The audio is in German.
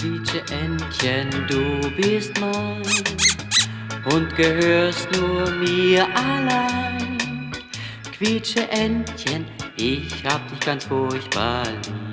Quietsche Entchen, du bist mein und gehörst nur mir allein. Quietsche Entchen, ich hab dich ganz furchtbar lieb.